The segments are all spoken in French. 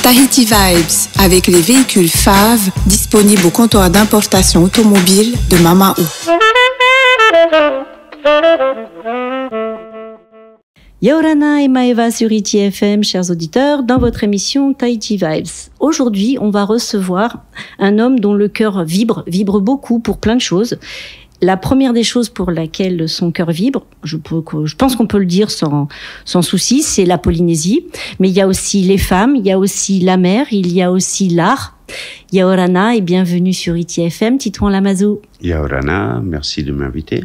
Tahiti Vibes, avec les véhicules FAV disponibles au comptoir d'importation automobile de Mamaou. Yaorana et Maeva sur ITI FM, chers auditeurs, dans votre émission Tahiti Vibes. Aujourd'hui, on va recevoir un homme dont le cœur vibre beaucoup pour plein de choses. La première des choses pour laquelle son cœur vibre, je pense qu'on peut le dire sans souci, c'est la Polynésie. Mais il y a aussi les femmes, il y a aussi la mer, il y a aussi l'art. Yaorana et bienvenue sur ITI FM, Titouan Lamazou. Yaorana, merci de m'inviter.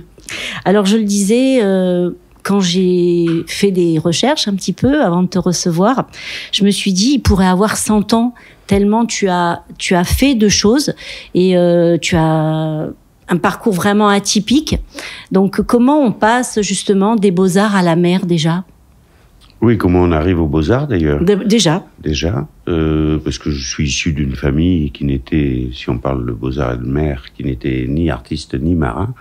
Alors je le disais, quand j'ai fait des recherches un petit peu avant de te recevoir, je me suis dit, il pourrait avoir 100 ans, tellement tu as fait de choses et tu as un parcours vraiment atypique. Donc, comment on passe justement des beaux-arts à la mer déjà ? Oui, comment on arrive aux beaux-arts d'ailleurs ? Déjà, parce que je suis issu d'une famille qui n'était, si on parle de beaux-arts et de mer, qui n'était ni artiste ni marin.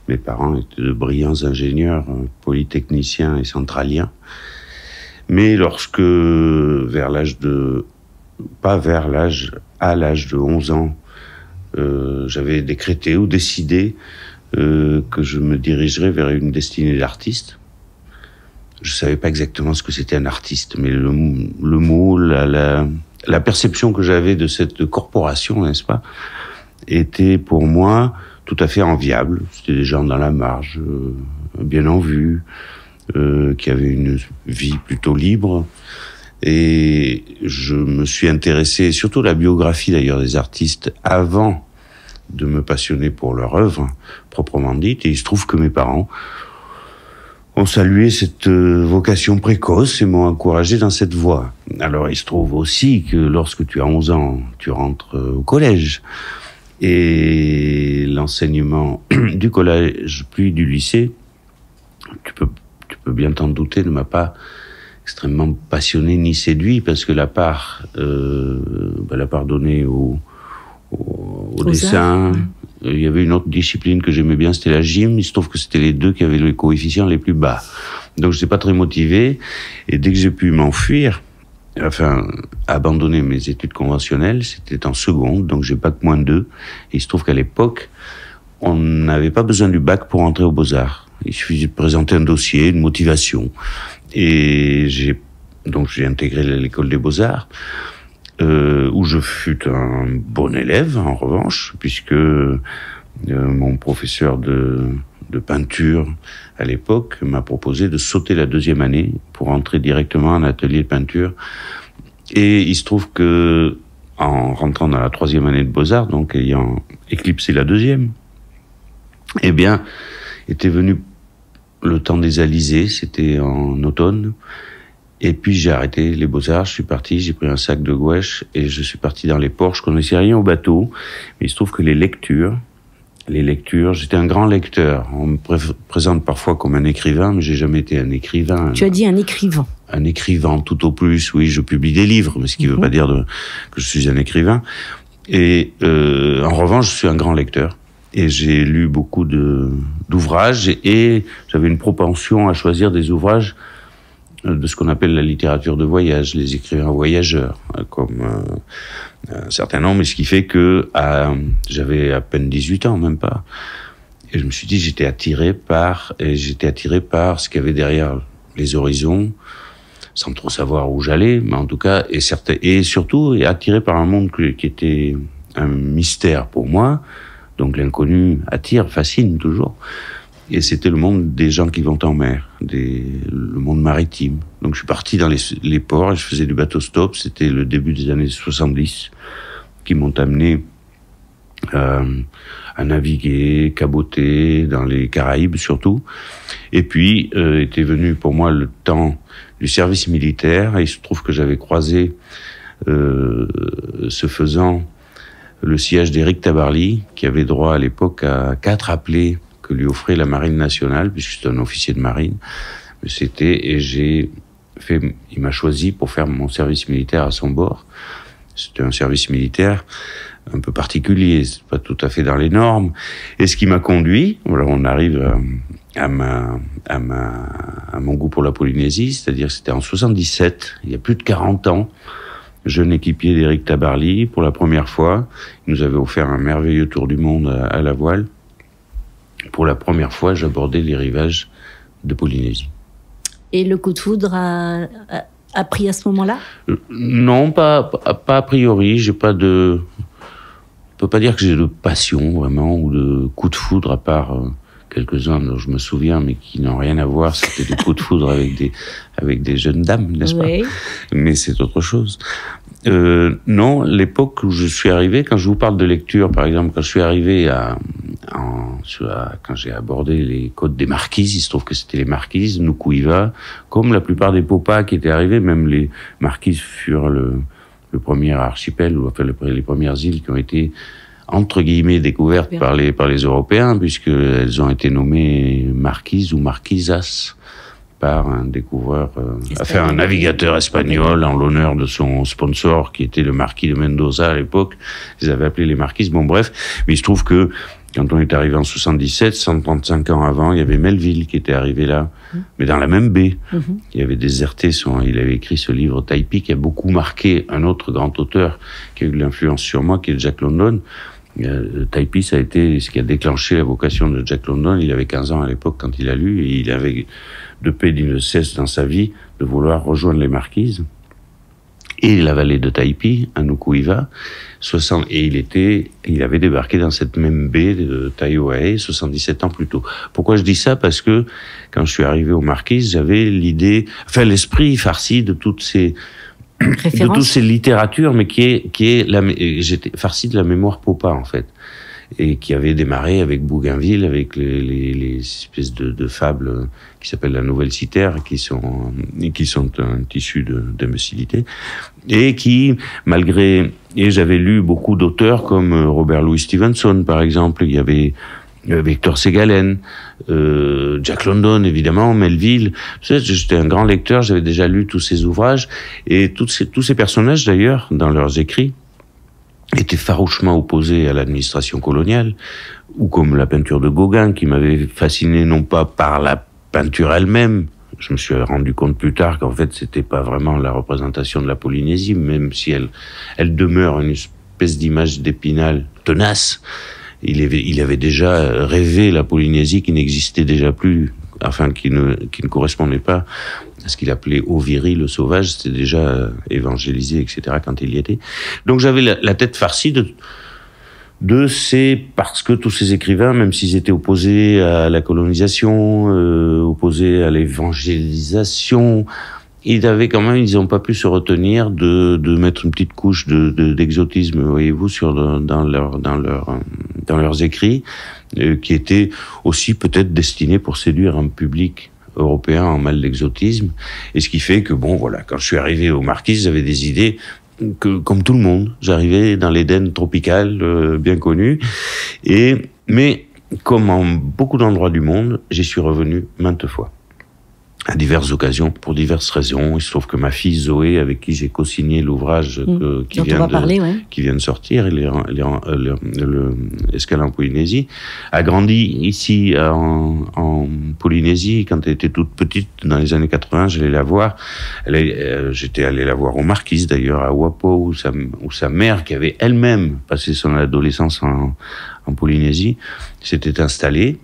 Mes parents étaient de brillants ingénieurs, polytechniciens et centraliens. Mais lorsque, à l'âge de 11 ans, j'avais décrété ou décidé que je me dirigerais vers une destinée d'artiste. Je savais pas exactement ce que c'était un artiste, mais le mot, la perception que j'avais de cette corporation, n'est-ce pas, était pour moi tout à fait enviable. C'était des gens dans la marge, bien en vue, qui avaient une vie plutôt libre. Et je me suis intéressé, surtout à la biographie d'ailleurs des artistes, avant de me passionner pour leur œuvre, proprement dite. Et il se trouve que mes parents ont salué cette vocation précoce et m'ont encouragé dans cette voie. Alors il se trouve aussi que lorsque tu as 11 ans, tu rentres au collège. Et l'enseignement du collège puis du lycée, tu peux bien t'en douter, ne m'a pas extrêmement passionné ni séduit, parce que la part donnée au dessin, il y avait une autre discipline que j'aimais bien, c'était la gym. Il se trouve que c'était les deux qui avaient les coefficients les plus bas. Donc je n'étais pas très motivé, et dès que j'ai pu m'enfuir, abandonner mes études conventionnelles, c'était en seconde, donc j'ai bac -2, et il se trouve qu'à l'époque, on n'avait pas besoin du bac pour entrer aux Beaux-Arts. Il suffisait de présenter un dossier, une motivation. Et j'ai intégré l'école des Beaux-Arts, où je fus un bon élève, en revanche, puisque mon professeur de peinture, à l'époque, m'a proposé de sauter la 2e année pour entrer directement en atelier de peinture. Et il se trouve que, en rentrant dans la 3e année de Beaux-Arts, donc ayant éclipsé la 2e, eh bien, était venu le temps des Alizés, c'était en automne. Et puis j'ai arrêté les Beaux-Arts, je suis parti, j'ai pris un sac de gouache et je suis parti dans les ports. Je connaissais rien au bateau, mais il se trouve que les lectures, j'étais un grand lecteur. On me présente parfois comme un écrivain, mais j'ai jamais été un écrivain. Tu as dit un écrivain. Un écrivain tout au plus, oui, je publie des livres, mais ce qui veut pas dire que je suis un écrivain. Et en revanche, je suis un grand lecteur. Et j'ai lu beaucoup d'ouvrages, et j'avais une propension à choisir des ouvrages de ce qu'on appelle la littérature de voyage, les écrivains voyageurs, comme un certain nombre, et ce qui fait que j'avais à peine 18 ans, même pas. Et je me suis dit, j'étais attiré par ce qu'il y avait derrière les horizons, sans trop savoir où j'allais, mais en tout cas, et surtout attiré par un monde qui était un mystère pour moi. Donc l'inconnu attire, fascine toujours. Et c'était le monde des gens qui vont en mer, le monde maritime. Donc je suis parti dans les ports et je faisais du bateau stop. C'était le début des années 70 qui m'ont amené à naviguer, caboter dans les Caraïbes surtout. Et puis était venu pour moi le temps du service militaire, et il se trouve que j'avais croisé, ce faisant, le siège d'Éric Tabarly, qui avait droit à l'époque à 4 appelés que lui offrait la Marine nationale, puisque c'est un officier de marine. Il m'a choisi pour faire mon service militaire à son bord. C'était un service militaire un peu particulier, c'est pas tout à fait dans les normes. Et ce qui m'a conduit, voilà, on arrive à mon goût pour la Polynésie, c'est-à-dire que c'était en 77, il y a plus de 40 ans, jeune équipier d'Éric Tabarly, pour la première fois. Il nous avait offert un merveilleux tour du monde à la voile. Pour la première fois, j'abordais les rivages de Polynésie. Et le coup de foudre a pris à ce moment-là? Non, pas a priori. J'ai pas de... Je peux pas dire que j'ai de passion, vraiment, ou de coup de foudre, à part quelques-uns dont je me souviens, mais qui n'ont rien à voir. C'était des coups de foudre avec des jeunes dames, n'est-ce pas? Mais c'est autre chose. Non, l'époque où je suis arrivé, quand je vous parle de lecture, par exemple, quand je suis arrivé quand j'ai abordé les côtes des Marquises, il se trouve que c'était les Marquises, Nukuiva, comme la plupart des Popas qui étaient arrivés, même les Marquises furent le premier archipel, ou enfin les premières îles qui ont été entre guillemets découvertes par les Européens, puisqu'elles ont été nommées Marquises ou Marquisas par un découvreur, un navigateur espagnol en l'honneur de son sponsor qui était le marquis de Mendoza à l'époque. Ils avaient appelé les Marquises. Bon bref, mais il se trouve que quand on est arrivé en 77, 135 ans avant, il y avait Melville qui était arrivé là, mais dans la même baie. Il avait déserté il avait écrit ce livre Taipi qui a beaucoup marqué un autre grand auteur qui a eu de l'influence sur moi, qui est Jack London. Taipi, ça a été ce qui a déclenché la vocation de Jack London. Il avait 15 ans à l'époque quand il a lu, et il avait de paix d'une cesse dans sa vie de vouloir rejoindre les Marquises et la vallée de Taipi, à Nukuiva, et il avait débarqué dans cette même baie de Taiohae 77 ans plus tôt. Pourquoi je dis ça? Parce que quand je suis arrivé aux Marquises, j'avais l'esprit farci de toutes ces littératures, mais j'étais farci de la mémoire Popa, en fait, et qui avait démarré avec Bougainville, avec les espèces de fables qui s'appellent la Nouvelle Citerre, qui sont un tissu d'imbécilité, et qui, et j'avais lu beaucoup d'auteurs comme Robert Louis Stevenson, par exemple. Il y avait Victor Segalen, Jack London, évidemment, Melville. J'étais un grand lecteur, j'avais déjà lu tous ces ouvrages, et tous ces personnages, d'ailleurs, dans leurs écrits, étaient farouchement opposés à l'administration coloniale, ou comme la peinture de Gauguin, qui m'avait fasciné non pas par la peinture elle-même. Je me suis rendu compte plus tard qu'en fait, c'était pas vraiment la représentation de la Polynésie, même si elle demeure une espèce d'image d'Épinal tenace. Il avait déjà rêvé la Polynésie qui n'existait déjà plus, enfin qui ne correspondait pas à ce qu'il appelait au viril, le sauvage. C'était déjà évangélisé, etc. quand il y était. Donc j'avais la tête farcie parce que tous ces écrivains, même s'ils étaient opposés à la colonisation, opposés à l'évangélisation, ils n'ont pas pu se retenir de mettre une petite couche d'exotisme, voyez-vous, dans leurs écrits, qui étaient aussi peut-être destinés pour séduire un public européen en mal d'exotisme. Et ce qui fait que, quand je suis arrivé aux Marquises, j'avais des idées que, comme tout le monde, j'arrivais dans l'Éden tropical, bien connu. Mais, comme en beaucoup d'endroits du monde, j'y suis revenu maintes fois. À diverses occasions, pour diverses raisons. Il se trouve que ma fille Zoé, avec qui j'ai co-signé l'ouvrage qui vient de sortir, Escale en Polynésie, a grandi ici en Polynésie. Quand elle était toute petite, dans les années 80, j'allais la voir. J'étais allé la voir aux Marquises, d'ailleurs, à Wapo, où sa mère, qui avait elle-même passé son adolescence en Polynésie, s'était installée.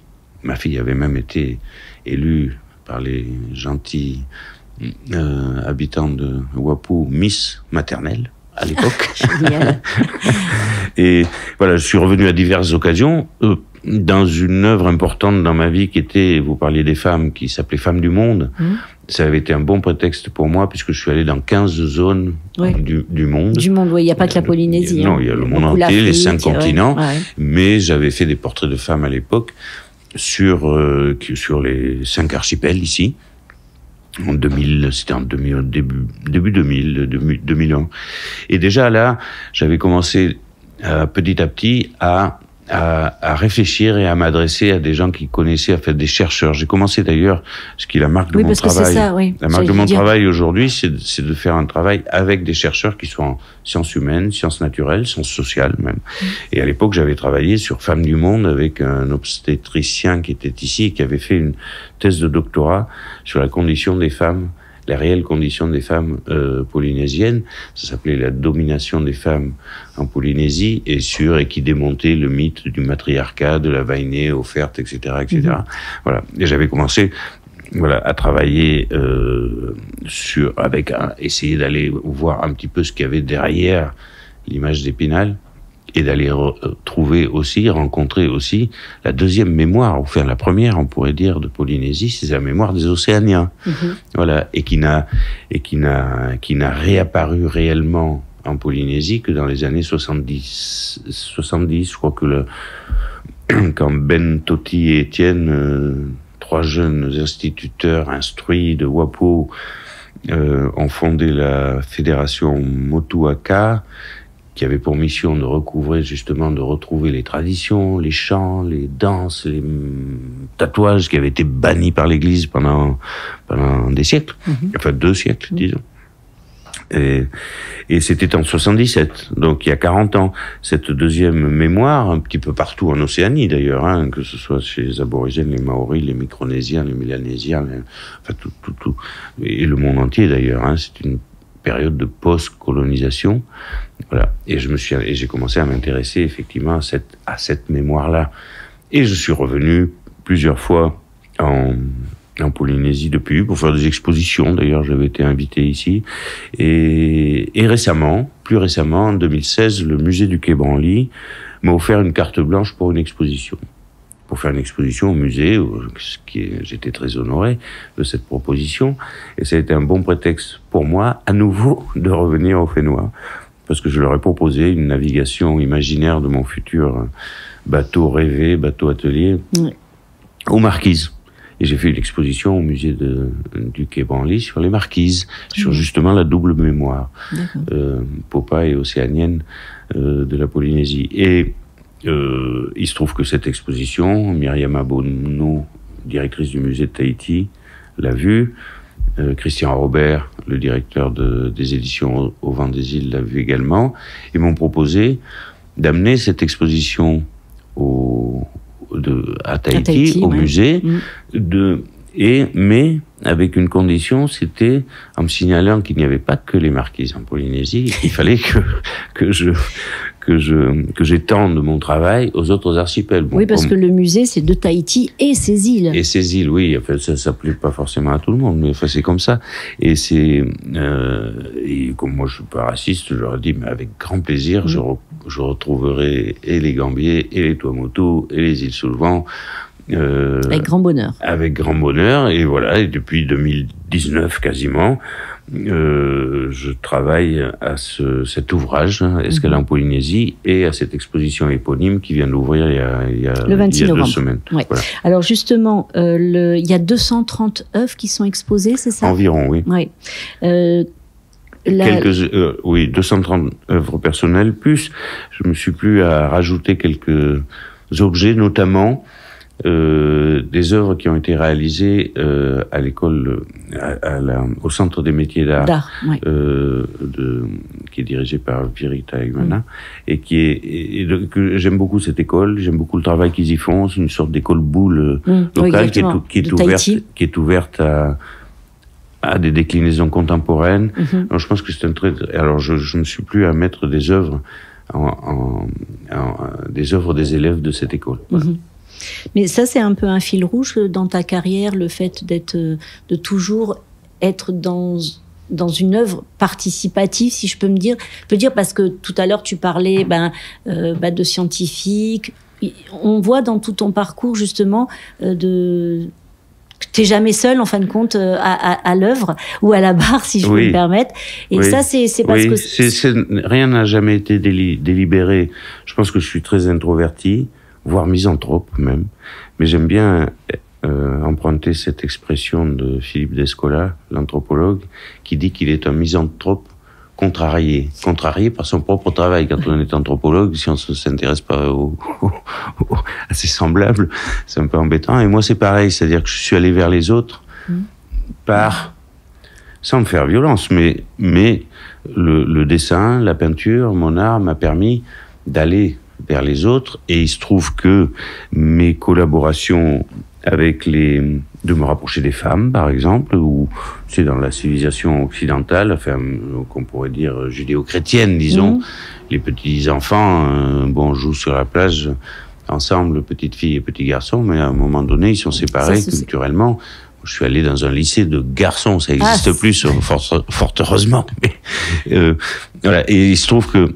Ma fille avait même été élue par les gentils habitants de Wapo, Miss maternelle à l'époque. Et voilà, je suis revenu à diverses occasions dans une œuvre importante dans ma vie qui était, vous parliez des femmes, qui s'appelait Femmes du Monde. Ça avait été un bon prétexte pour moi puisque je suis allé dans 15 zones du monde. Du monde, oui, il n'y a pas que la Polynésie. Non, il y a le monde entier, les 5 continents. Mais j'avais fait des portraits de femmes à l'époque sur les 5 archipels ici. En 2000, c'était en début 2001. Et déjà là, j'avais commencé petit à petit à réfléchir et à m'adresser à des gens qui connaissaient, à faire des chercheurs. J'ai commencé d'ailleurs, ce qui est la marque de mon travail. La marque de mon travail aujourd'hui, c'est de faire un travail avec des chercheurs qui sont en sciences humaines, sciences naturelles, sciences sociales même. Et à l'époque, j'avais travaillé sur Femmes du Monde avec un obstétricien qui était ici et qui avait fait une thèse de doctorat sur la condition des femmes les réelles conditions des femmes polynésiennes. Ça s'appelait La domination des femmes en Polynésie, et qui démontait le mythe du matriarcat, de la vainée offerte, etc., etc. Voilà. Et j'avais commencé à travailler essayer d'aller voir un petit peu ce qu'il y avait derrière l'image d'Épinal, et d'aller rencontrer aussi la deuxième mémoire, enfin la première, on pourrait dire, de Polynésie, c'est la mémoire des Océaniens. Voilà, et qui n'a réapparu réellement en Polynésie que dans les années 70. Je crois que quand Ben, Toti et Étienne, 3 jeunes instituteurs instruits de WAPO, ont fondé la fédération Motuaka, qui avait pour mission de retrouver les traditions, les chants, les danses, les tatouages qui avaient été bannis par l'Église pendant des siècles, enfin 2 siècles, disons. Et c'était en 77, donc il y a 40 ans. Cette deuxième mémoire, un petit peu partout en Océanie d'ailleurs, que ce soit chez les aborigènes, les Maoris, les Micronésiens, les Mélanésiens, enfin tout, et le monde entier d'ailleurs. C'est une période de post-colonisation, voilà. Et j'ai commencé à m'intéresser effectivement à cette mémoire-là. Et je suis revenu plusieurs fois en Polynésie depuis, pour faire des expositions. D'ailleurs, j'avais été invité ici. Et plus récemment, en 2016, le musée du Quai Branly m'a offert une carte blanche pour une exposition. Pour faire une exposition au musée, j'étais très honoré de cette proposition. Et ça a été un bon prétexte pour moi, à nouveau, de revenir au Fénois. Parce que je leur ai proposé une navigation imaginaire de mon futur bateau rêvé, bateau atelier, aux Marquises. Et j'ai fait une exposition au musée du Quai Branly sur les Marquises, sur justement la double mémoire, Popa et océanienne de la Polynésie. Et il se trouve que cette exposition, Myriam Abono, directrice du musée de Tahiti, l'a vue. Christian Robert, le directeur des éditions au Vent des Îles, l'a vu également. Ils m'ont proposé d'amener cette exposition à Tahiti, au musée, mais avec une condition, c'était en me signalant qu'il n'y avait pas que les Marquises en Polynésie, il fallait que j'étende mon travail aux autres archipels. Oui, parce que le musée, c'est de Tahiti et ses îles. Et ses îles, oui. Enfin, ça plaît pas forcément à tout le monde, mais enfin, c'est comme ça. Et comme moi, je suis pas raciste, je leur ai dit, mais avec grand plaisir, je retrouverai et les Gambiers, et les Tuamotu, et les îles sous le vent. Avec grand bonheur. Avec grand bonheur. Et voilà, et depuis 2019 quasiment, je travaille à cet ouvrage, Escale en Polynésie, et à cette exposition éponyme qui vient d'ouvrir il y a le 26 novembre. 2 semaines. Ouais. Voilà. Alors justement, il y a 230 œuvres qui sont exposées, c'est ça ? Environ, oui. Oui. 230 œuvres personnelles, plus je me suis plu à rajouter quelques objets, notamment des œuvres qui ont été réalisées à l'école, au Centre des métiers d'art, qui est dirigé par Virita Imana, et que j'aime beaucoup cette école, j'aime beaucoup le travail qu'ils y font. C'est une sorte d'école boule locale qui est ouverte à des déclinaisons contemporaines. Alors, je pense que c'est un trait. Alors, je me suis plu à mettre des œuvres des œuvres des élèves de cette école. Voilà. Mais ça, c'est un peu un fil rouge dans ta carrière, le fait de toujours être dans une œuvre participative, si je peux dire, parce que tout à l'heure, tu parlais de scientifiques. On voit dans tout ton parcours, justement, t'es jamais seul, en fin de compte, à l'œuvre ou à la barre, si je peux me permettre. Et ça, c'est parce que... Rien n'a jamais été délibéré. Je pense que je suis très introverti, voire misanthrope même. Mais j'aime bien emprunter cette expression de Philippe Descola, l'anthropologue, qui dit qu'il est un misanthrope contrarié par son propre travail. Quand on est anthropologue, si on ne s'intéresse pas à ses semblables, c'est un peu embêtant. Et moi, c'est pareil, c'est-à-dire que je suis allé vers les autres sans me faire violence, mais le dessin, la peinture, mon art m'a permis d'aller vers les autres, et il se trouve que mes collaborations de me rapprocher des femmes, par exemple, ou c'est dans la civilisation occidentale, enfin, qu'on pourrait dire judéo-chrétienne, disons, les petits enfants, jouent sur la plage ensemble, petites filles et petits garçons, mais à un moment donné, ils sont séparés culturellement. Je suis allé dans un lycée de garçons, ça n'existe plus, fort heureusement. Mais, voilà. Et il se trouve que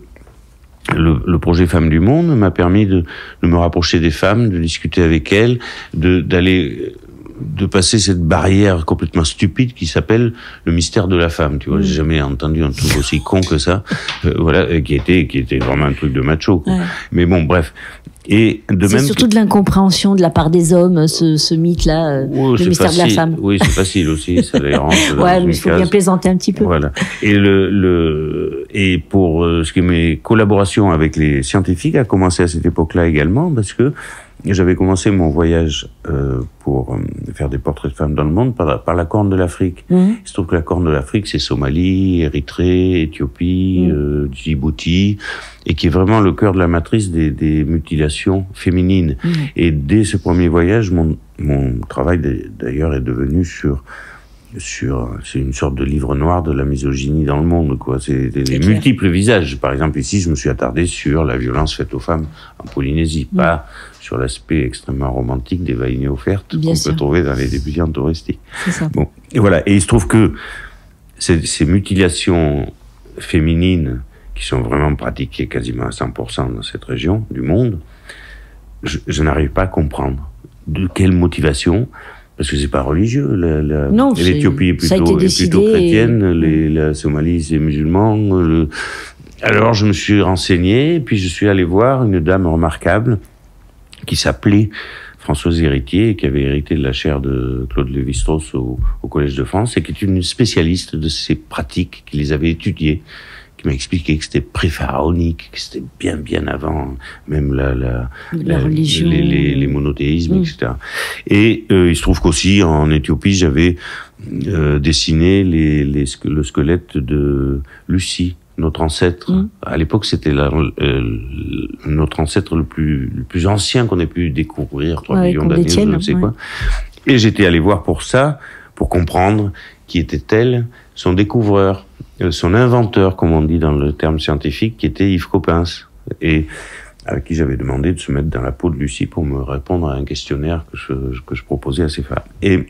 le projet Femmes du Monde m'a permis de me rapprocher des femmes, de discuter avec elles, de passer cette barrière complètement stupide qui s'appelle le mystère de la femme. Tu vois, j'ai jamais entendu un truc aussi con que ça. Voilà, qui était vraiment un truc de macho, quoi. Ouais. Mais bon, bref. Et c'est surtout de l'incompréhension de la part des hommes, ce mythe-là, le mystère de la femme. Oui, c'est facile aussi, ça les rend. Ouais, mais il faut bien plaisanter un petit peu. Voilà. Et et pour ce qui est mes collaborations avec les scientifiques a commencé à cette époque-là également, parce que j'avais commencé mon voyage pour faire des portraits de femmes dans le monde par la Corne de l'Afrique. Il se trouve que la Corne de l'Afrique, c'est Somalie, Érythrée, Éthiopie, Djibouti, et qui est vraiment le cœur de la matrice des mutilations féminines. Et dès ce premier voyage, mon travail d'ailleurs est devenu c'est une sorte de livre noir de la misogynie dans le monde, quoi. C'est les multiples visages. Par exemple, ici, je me suis attardé sur la violence faite aux femmes en Polynésie, pas sur l'aspect extrêmement romantique des vaïnées offertes qu'on peut trouver dans les débutantes touristiques. C'est ça. Bon. Et voilà. Et il se trouve que ces mutilations féminines qui sont vraiment pratiquées quasiment à 100% dans cette région du monde, je n'arrive pas à comprendre de quelle motivation. Parce que c'est pas religieux, l'Éthiopie est plutôt chrétienne, la Somalie c'est musulman. Alors je me suis renseigné, puis je suis allé voir une dame remarquable qui s'appelait Françoise Héritier, qui avait hérité de la chaire de Claude Lévi-Strauss au Collège de France, et qui est une spécialiste de ces pratiques, qui les avait étudiées, qui m'a expliqué que c'était pré-pharaonique, que c'était bien avant même la religion, les monothéismes, etc. Et il se trouve qu'aussi en Éthiopie, j'avais dessiné le squelette de Lucie, notre ancêtre. À l'époque, c'était notre ancêtre le plus ancien qu'on ait pu découvrir, 3 millions d'années, je ne sais quoi. Et j'étais allé voir pour ça, pour comprendre qui était-elle, son découvreur, son inventeur, comme on dit dans le terme scientifique, qui était Yves Coppens, et à qui j'avais demandé de se mettre dans la peau de Lucie pour me répondre à un questionnaire que je proposais à ces femmes. Et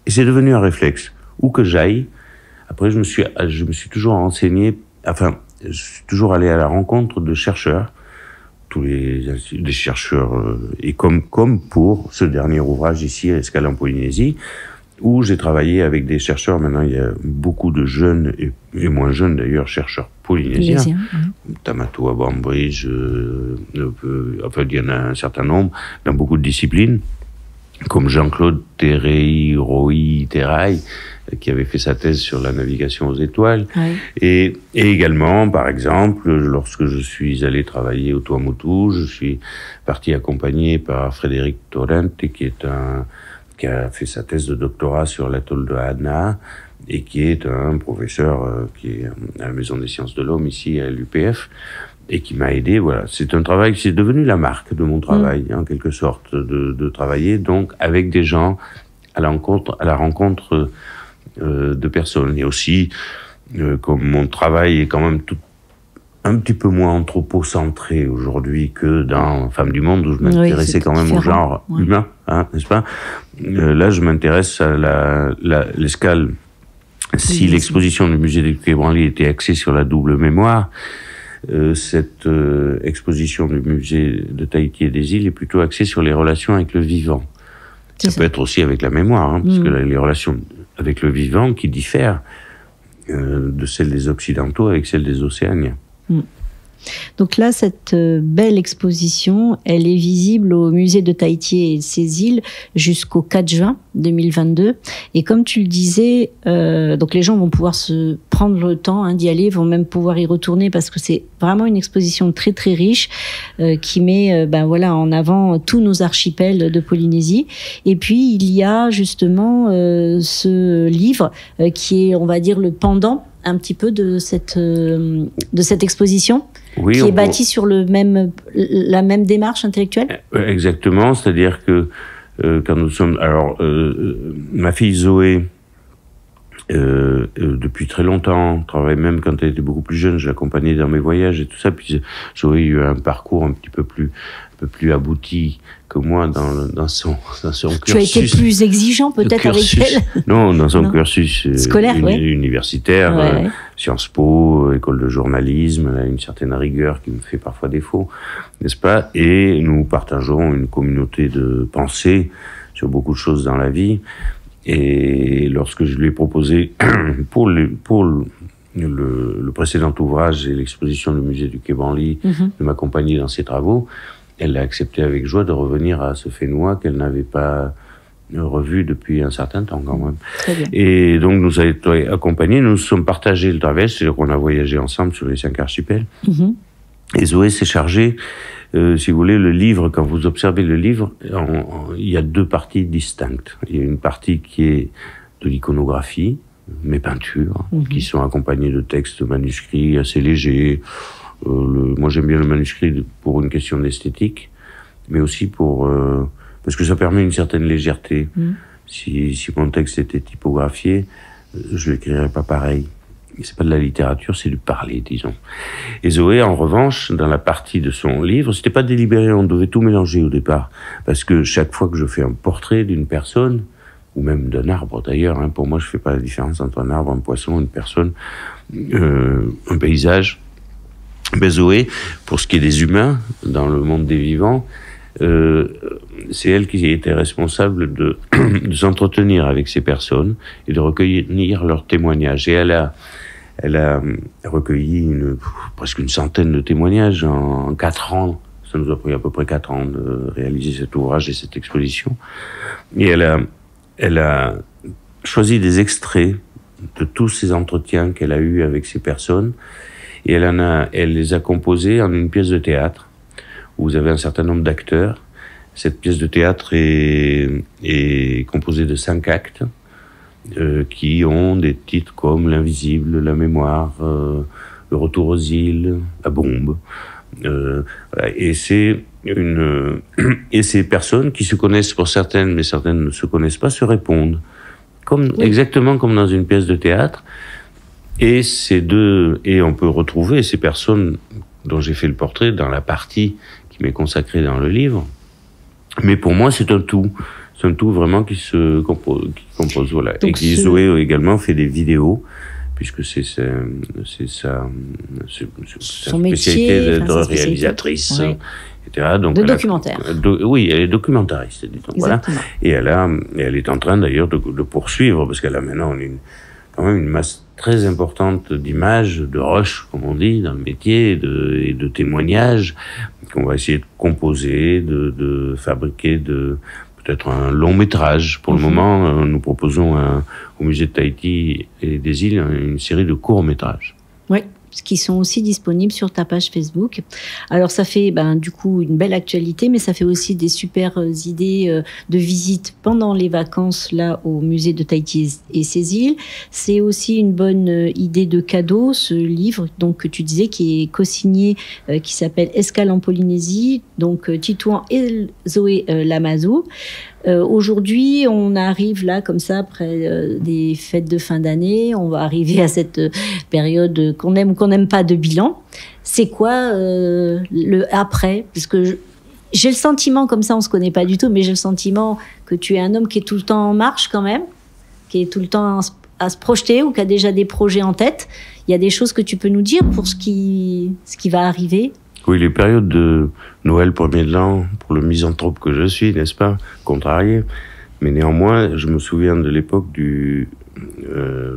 c'est devenu un réflexe. Où que j'aille, après je me suis toujours renseigné, enfin, je suis toujours allé à la rencontre de chercheurs, des chercheurs, et comme pour ce dernier ouvrage ici, à Escale en Polynésie, où j'ai travaillé avec des chercheurs. Maintenant, il y a beaucoup de jeunes, et moins jeunes d'ailleurs, chercheurs polynésiens. Tamato à Bambridge, enfin, il y en a un certain nombre, dans beaucoup de disciplines, comme Jean-Claude Terrail, qui avait fait sa thèse sur la navigation aux étoiles. Et également, par exemple, lorsque je suis allé travailler au Tuamotu, je suis parti accompagné par Frédéric Torrente, qui a fait sa thèse de doctorat sur l'atoll de Hana, et qui est un professeur qui est à la Maison des Sciences de l'Homme, ici à l'UPF, et qui m'a aidé. Voilà, c'est un travail, c'est devenu la marque de mon travail, en quelque sorte, de travailler donc avec des gens à la rencontre de personnes. Et aussi, comme mon travail est quand même un petit peu moins anthropocentré aujourd'hui que dans Femmes du Monde, où je m'intéressais quand même au genre humain, n'est-ce pas? Là, je m'intéresse à l'escale. Si l'exposition du musée du Quai Branly était axée sur la double mémoire, cette exposition du musée de Tahiti et des îles est plutôt axée sur les relations avec le vivant. Ça peut être aussi avec la mémoire, parce que les relations avec le vivant qui diffèrent de celles des Occidentaux avec celles des Océaniens. Donc là, cette belle exposition, elle est visible au musée de Tahiti et ses îles jusqu'au 4 juin 2022. Et comme tu le disais, donc les gens vont pouvoir se prendre le temps d'y aller, vont même pouvoir y retourner parce que c'est vraiment une exposition très très riche qui met en avant tous nos archipels de Polynésie. Et puis il y a justement ce livre qui est, on va dire, le pendant un petit peu de cette exposition, qui est bâtie sur la même démarche intellectuelle. Exactement, c'est-à-dire que quand nous sommes... Alors, ma fille Zoé, depuis très longtemps, travaille même quand elle était beaucoup plus jeune, je l'accompagnais dans mes voyages et tout ça. Puis Zoé a eu un parcours un petit peu plus abouti que moi dans son cursus. Tu as été plus exigeant peut-être avec elle? Non, dans son cursus scolaire, universitaire, ouais. Sciences Po, école de journalisme, elle a une certaine rigueur qui me fait parfois défaut, n'est-ce pas? Et nous partageons une communauté de pensée sur beaucoup de choses dans la vie. Et lorsque je lui ai proposé pour le précédent ouvrage et l'exposition du musée du Quai Branly de m'accompagner dans ses travaux, elle a accepté avec joie de revenir à ce Fénois qu'elle n'avait pas revu depuis un certain temps quand même. Très bien. Et donc nous avons été accompagnés, nous nous sommes partagés le travel, c'est-à-dire qu'on a voyagé ensemble sur les 5 archipels. Et Zoé s'est chargée, si vous voulez, le livre, quand vous observez le livre, il y a 2 parties distinctes. Il y a une partie qui est de l'iconographie, mes peintures, qui sont accompagnées de textes manuscrits assez légers. Moi j'aime bien le manuscrit pour une question d'esthétique, mais aussi parce que ça permet une certaine légèreté. Si mon texte était typographié, je l'écrirais pas pareil. C'est pas de la littérature, c'est du parler, disons. Et Zoé, en revanche, dans la partie de son livre, c'était pas délibéré, on devait tout mélanger au départ. Parce que chaque fois que je fais un portrait d'une personne, ou même d'un arbre d'ailleurs, pour moi je fais pas la différence entre un arbre, un poisson, une personne, un paysage. Ben Zoé, pour ce qui est des humains, dans le monde des vivants, c'est elle qui était responsable de s'entretenir avec ces personnes et de recueillir leurs témoignages. Et elle a recueilli presque une centaine de témoignages en 4 ans. Ça nous a pris à peu près 4 ans de réaliser cet ouvrage et cette exposition. Et elle a choisi des extraits de tous ces entretiens qu'elle a eus avec ces personnes. Et elle les a composés en une pièce de théâtre, où vous avez un certain nombre d'acteurs. Cette pièce de théâtre est composée de 5 actes, qui ont des titres comme L'Invisible, La Mémoire, Le Retour aux îles, La Bombe. Et ces personnes qui se connaissent pour certaines, mais certaines ne se connaissent pas, se répondent. Exactement comme dans une pièce de théâtre. Et on peut retrouver ces personnes dont j'ai fait le portrait dans la partie qui m'est consacrée dans le livre. Mais pour moi, c'est un tout. C'est un tout vraiment qui compose, voilà. Donc et Zoé également fait des vidéos, puisque c'est sa spécialité d'être réalisatrice, etc. Donc de documentaire. Oui, elle est documentariste, disons. Voilà. Et elle est en train d'ailleurs de poursuivre, parce qu'elle a maintenant quand même une masse très importante d'images, de rush, comme on dit, dans le métier, et de témoignages, qu'on va essayer de composer, de fabriquer peut-être un long métrage. Pour le moment, nous proposons au musée de Tahiti et des îles une série de courts métrages. Oui, qui sont aussi disponibles sur ta page Facebook. Alors ça fait du coup une belle actualité, mais ça fait aussi des super idées de visite pendant les vacances là au musée de Tahiti et ses îles. C'est aussi une bonne idée de cadeau, ce livre donc que tu disais qui est co-signé, qui s'appelle Escale en Polynésie, donc Titouan et Zoé Lamazou. Aujourd'hui, on arrive là comme ça après des fêtes de fin d'année. On va arriver à cette période qu'on aime ou qu'on n'aime pas de bilan. C'est quoi le après? Parce que j'ai le sentiment, comme ça on se connaît pas du tout, mais j'ai le sentiment que tu es un homme qui est tout le temps en marche quand même, qui est tout le temps à se projeter ou qui a déjà des projets en tête. Il y a des choses que tu peux nous dire pour ce qui va arriver? Oui, les périodes de Noël, premier de l'an, pour le misanthrope que je suis, n'est-ce pas, contrarié. Mais néanmoins, je me souviens de l'époque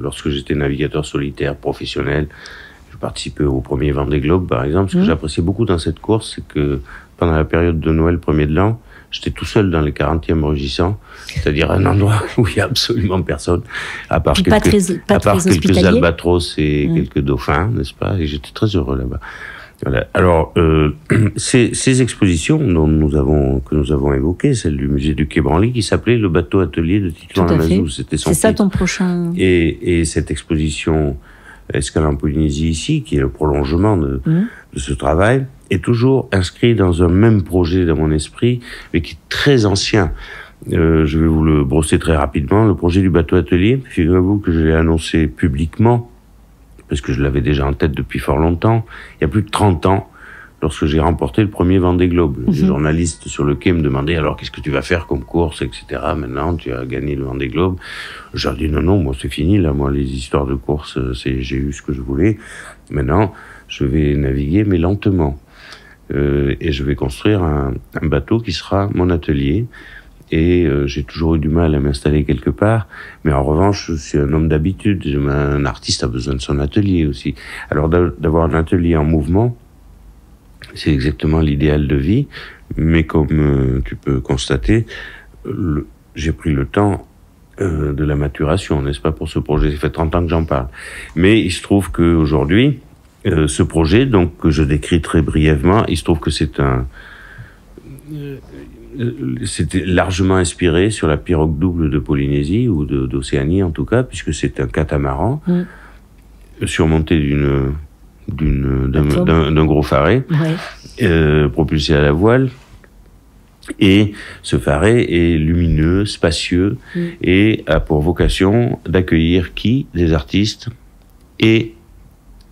lorsque j'étais navigateur solitaire professionnel. Je participais au premier Vendée Globe, par exemple. Ce que j'appréciais beaucoup dans cette course, c'est que pendant la période de Noël, premier de l'an, j'étais tout seul dans les 40e rugissants, c'est-à-dire un endroit où il n'y a absolument personne, à part quelques albatros et quelques dauphins, n'est-ce pas? Et j'étais très heureux là-bas. Voilà. Alors, ces expositions que nous avons évoquées, celle du musée du Quai Branly, qui s'appelait Le bateau atelier de Titouan Lamazou, c'était son titre. C'est ça ton prochain. Et cette exposition Escale en Polynésie ici, qui est le prolongement de ce travail, est toujours inscrit dans un même projet dans mon esprit, mais qui est très ancien. Je vais vous le brosser très rapidement. Le projet du bateau atelier, figurez-vous que je l'ai annoncé publiquement, parce que je l'avais déjà en tête depuis fort longtemps, il y a plus de 30 ans, lorsque j'ai remporté le premier Vendée Globe. Les journalistes sur le quai me demandaient, alors qu'est-ce que tu vas faire comme course, etc. Maintenant, tu as gagné le Vendée Globe. Je leur dis, non, moi c'est fini, là, moi les histoires de course, j'ai eu ce que je voulais. Maintenant, je vais naviguer, mais lentement. Et je vais construire un bateau qui sera mon atelier. Et j'ai toujours eu du mal à m'installer quelque part, mais en revanche, je suis un homme d'habitude. Un artiste a besoin de son atelier aussi. Alors d'avoir un atelier en mouvement, c'est exactement l'idéal de vie, mais comme tu peux constater, j'ai pris le temps de la maturation, n'est-ce pas, pour ce projet. Ça fait 30 ans que j'en parle. Mais il se trouve qu'aujourd'hui, ce projet, donc, que je décris très brièvement, il se trouve que c'était largement inspiré sur la pirogue double de Polynésie, ou d'Océanie en tout cas, puisque c'est un catamaran surmonté d'un gros faré, propulsé à la voile. Et ce faré est lumineux, spacieux, et a pour vocation d'accueillir des artistes et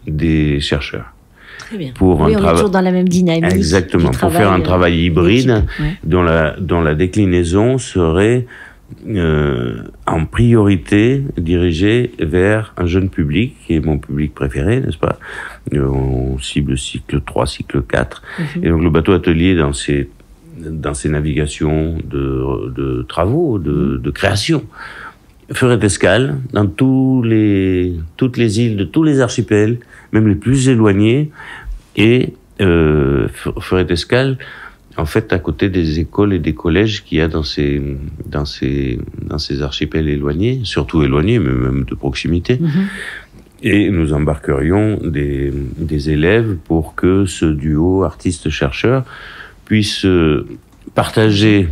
des chercheurs. Très bien. On est toujours dans la même dynamique. Exactement, pour faire un travail hybride dont la déclinaison serait en priorité dirigée vers un jeune public, qui est mon public préféré, n'est-ce pas? On cible cycle 3, cycle 4. Et donc le bateau atelier, dans ses navigations de travaux, de création, ferait escale dans toutes les îles de tous les archipels, même les plus éloignés, et ferait escale en fait à côté des écoles et des collèges qu'il y a dans ces archipels éloignés, surtout éloignés, mais même de proximité. Et nous embarquerions des élèves pour que ce duo artiste-chercheur puisse partager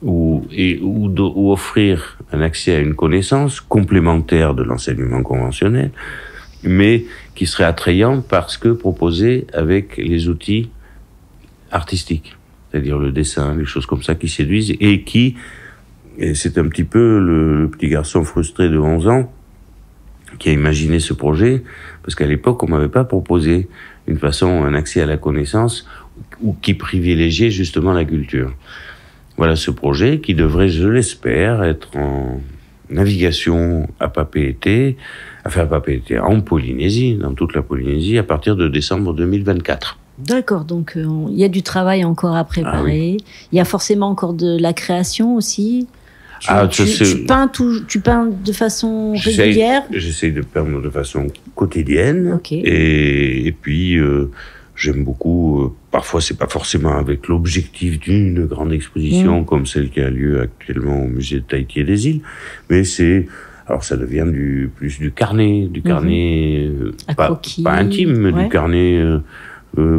ou offrir un accès à une connaissance complémentaire de l'enseignement conventionnel, mais qui serait attrayant parce que proposé avec les outils artistiques, c'est-à-dire le dessin, les choses comme ça qui séduisent, et c'est un petit peu le petit garçon frustré de 11 ans qui a imaginé ce projet, parce qu'à l'époque, on m'avait pas proposé un accès à la connaissance ou qui privilégiait justement la culture. Voilà ce projet qui devrait, je l'espère, être en navigation à Papeete, en Polynésie, dans toute la Polynésie, à partir de décembre 2024. D'accord, donc il y a du travail encore à préparer. Il y a forcément encore de la création aussi. Tu peins de façon régulière? J'essaye de peindre de façon quotidienne. Okay. Et puis, j'aime beaucoup, parfois c'est pas forcément avec l'objectif d'une grande exposition comme celle qui a lieu actuellement au musée de Tahiti et des îles, mais alors ça devient plus du carnet, pas intime, mais du carnet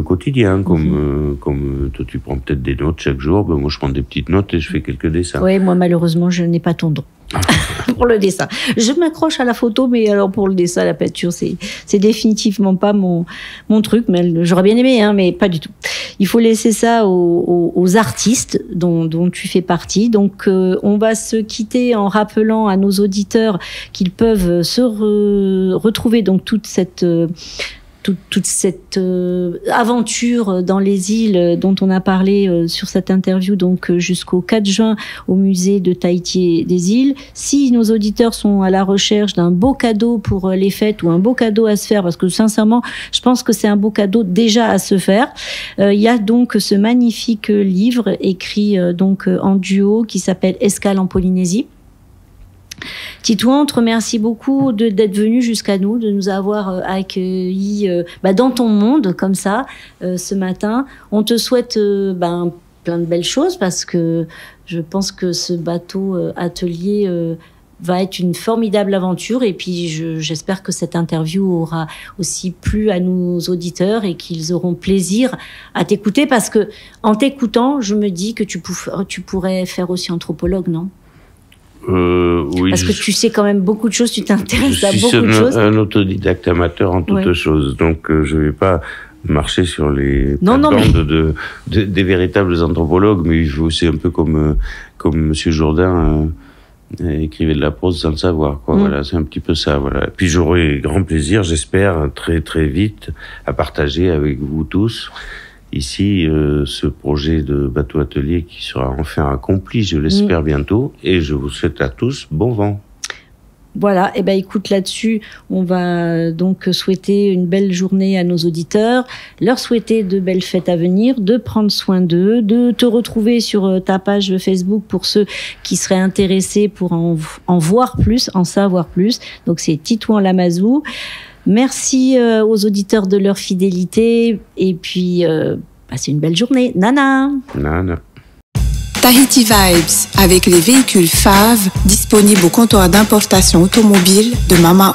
quotidien, comme toi tu prends peut-être des notes chaque jour, moi je prends des petites notes et je fais quelques dessins. Oui, moi malheureusement je n'ai pas ton don. Pour le dessin. Je m'accroche à la photo, mais alors pour le dessin, la peinture, c'est définitivement pas mon truc, mais j'aurais bien aimé, mais pas du tout. Il faut laisser ça aux artistes dont tu fais partie. Donc, on va se quitter en rappelant à nos auditeurs qu'ils peuvent se retrouver donc toute cette aventure dans les îles dont on a parlé sur cette interview, donc jusqu'au 4 juin au musée de Tahiti et des îles. Si nos auditeurs sont à la recherche d'un beau cadeau pour les fêtes ou un beau cadeau à se faire, parce que sincèrement, je pense que c'est un beau cadeau déjà à se faire, il y a donc ce magnifique livre écrit donc en duo qui s'appelle Escale en Polynésie. Titouan, on te remercie beaucoup d'être venu jusqu'à nous, de nous avoir accueillis dans ton monde comme ça ce matin. On te souhaite plein de belles choses, parce que je pense que ce bateau atelier va être une formidable aventure, et puis j'espère que cette interview aura aussi plu à nos auditeurs et qu'ils auront plaisir à t'écouter, parce que en t'écoutant, je me dis que tu pourrais faire aussi anthropologue, non ? Oui, parce que tu sais quand même beaucoup de choses, tu t'intéresses à beaucoup de choses. Je suis un autodidacte amateur en toutes choses, donc je vais pas marcher sur les plates-bandes des véritables anthropologues, mais c'est un peu comme Monsieur Jourdain écrivait de la prose sans le savoir, quoi. Voilà, c'est un petit peu ça, voilà. Puis j'aurai grand plaisir, j'espère, très très vite, à partager avec vous tous ici ce projet de bateau atelier qui sera enfin accompli, je l'espère bientôt, et je vous souhaite à tous bon vent. Voilà, et écoute, là-dessus, on va donc souhaiter une belle journée à nos auditeurs, leur souhaiter de belles fêtes à venir, de prendre soin d'eux, de te retrouver sur ta page Facebook pour ceux qui seraient intéressés pour en voir plus, en savoir plus. Donc c'est Titouan Lamazou. Merci aux auditeurs de leur fidélité et puis passez une belle journée. Nana. Nana. Tahiti Vibes avec les véhicules FAV disponibles au comptoir d'importation automobile de Mamaou.